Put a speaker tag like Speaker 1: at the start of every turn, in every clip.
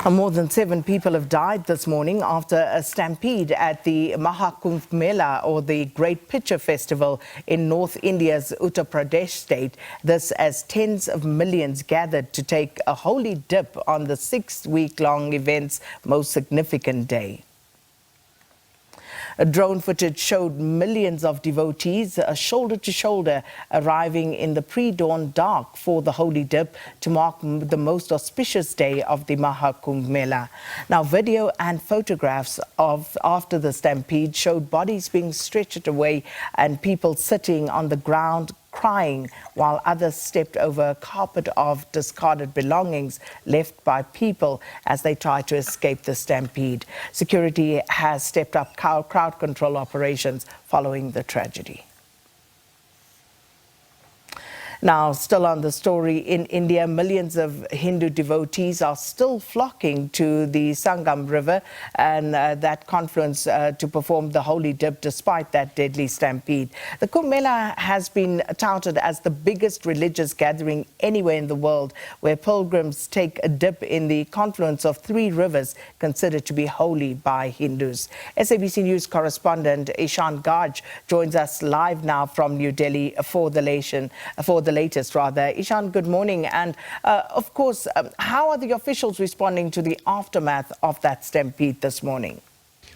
Speaker 1: More than 7 people have died this morning after a stampede at the Kumbh Mela, or the Great Pitcher Festival in North India's Uttar Pradesh state. This as tens of millions gathered to take a holy dip on the 6-week-long event's most significant day. A drone footage showed millions of devotees shoulder to shoulder arriving in the pre-dawn dark for the holy dip to mark the most auspicious day of the Kumbh Mela. Now, video and photographs of after the stampede showed bodies being stretched away and people sitting on the ground crying, while others stepped over a carpet of discarded belongings left by people as they tried to escape the stampede. Security has stepped up crowd control operations following the tragedy. Now, still on the story, in India, millions of Hindu devotees are still flocking to the Sangam river and that confluence to perform the holy dip despite that deadly stampede. The Kumbh Mela has been touted as the biggest religious gathering anywhere in the world, where pilgrims take a dip in the confluence of 3 rivers considered to be holy by Hindus. SABC News correspondent Ishan Garg joins us live now from New Delhi for the latest. Ishan, good morning. And of course, how are the officials responding to the aftermath of that stampede this morning?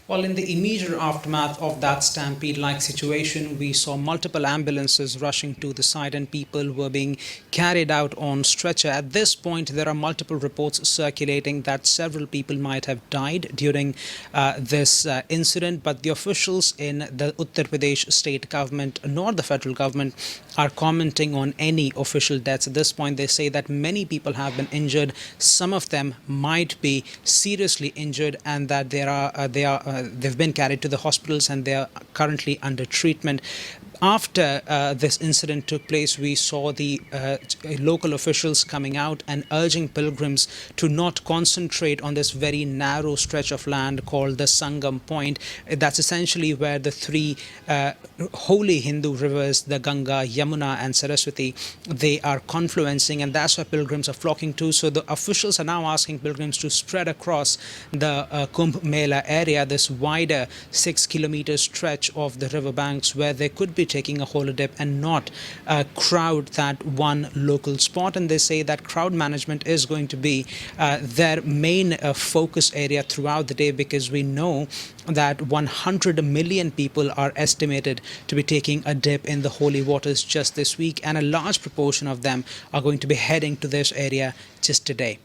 Speaker 2: Well, in the immediate aftermath of that stampede-like situation, we saw multiple ambulances rushing to the site and people were being carried out on stretcher. At this point, there are multiple reports circulating that several people might have died during this incident, but the officials in the Uttar Pradesh state government nor the federal government are commenting on any official deaths. At this point, they say that many people have been injured. Some of them might be seriously injured, and that they've been carried to the hospitals and they are currently under treatment. After this incident took place, we saw the local officials coming out and urging pilgrims to not concentrate on this very narrow stretch of land called the Sangam point. That's essentially where the 3 holy Hindu rivers, the Ganga, Yamuna and Saraswati, they are confluencing, and that's where pilgrims are flocking to. So the officials are now asking pilgrims to spread across the Kumbh Mela area, this wider 6-kilometer stretch of the riverbanks where they could be taking a holy dip and not crowd that one local spot. And they say that crowd management is going to be their main focus area throughout the day, because we know that 100 million people are estimated to be taking a dip in the holy waters just this week, and a large proportion of them are going to be heading to this area just today.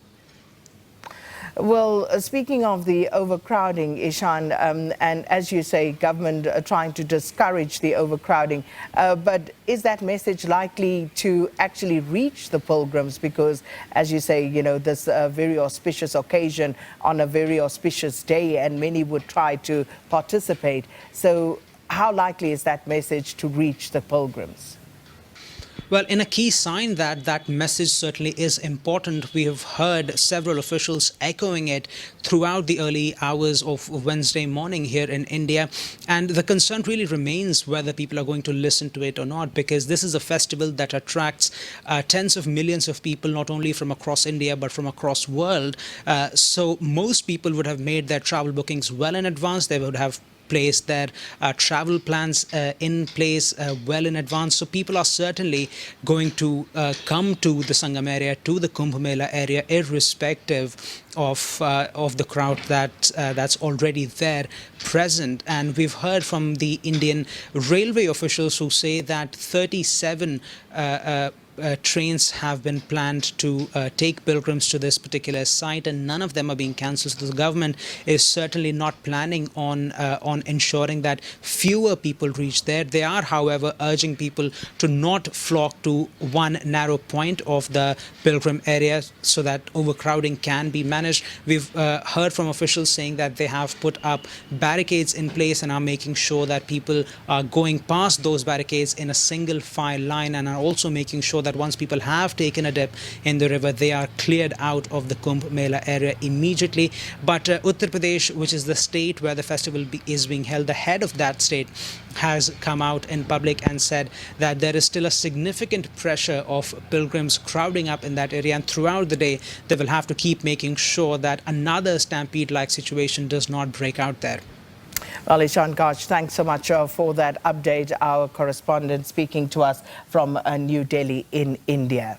Speaker 1: Well, speaking of the overcrowding, Ishan, and as you say, government trying to discourage the overcrowding, but is that message likely to actually reach the pilgrims? Because, as you say, you know, this very auspicious occasion on a very auspicious day, and many would try to participate. So how likely is that message to reach the pilgrims?
Speaker 2: Well, in a key sign that message certainly is important, we have heard several officials echoing it throughout the early hours of Wednesday morning here in India. And the concern really remains whether people are going to listen to it or not, because this is a festival that attracts tens of millions of people, not only from across India, but from across the world. So most people would have made their travel bookings well in advance. They would have placed their travel plans in place well in advance. So people are certainly going to come to the Sangam area, to the Kumbh Mela area, irrespective of the crowd that's already there present. And we've heard from the Indian railway officials who say that 37 trains have been planned to take pilgrims to this particular site, and none of them are being cancelled. So the government is certainly not planning on ensuring that fewer people reach there. They are, however, urging people to not flock to one narrow point of the pilgrim area so that overcrowding can be managed. We've heard from officials saying that they have put up barricades in place and are making sure that people are going past those barricades in a single file line, and are also making sure that that once people have taken a dip in the river, they are cleared out of the Kumbh Mela area immediately. But Uttar Pradesh, which is the state where the festival is being held, the head of that state has come out in public and said that there is still a significant pressure of pilgrims crowding up in that area, and throughout the day they will have to keep making sure that another stampede-like situation does not break out there.
Speaker 1: Well, Ishan, thanks so much for that update. Our correspondent speaking to us from New Delhi in India.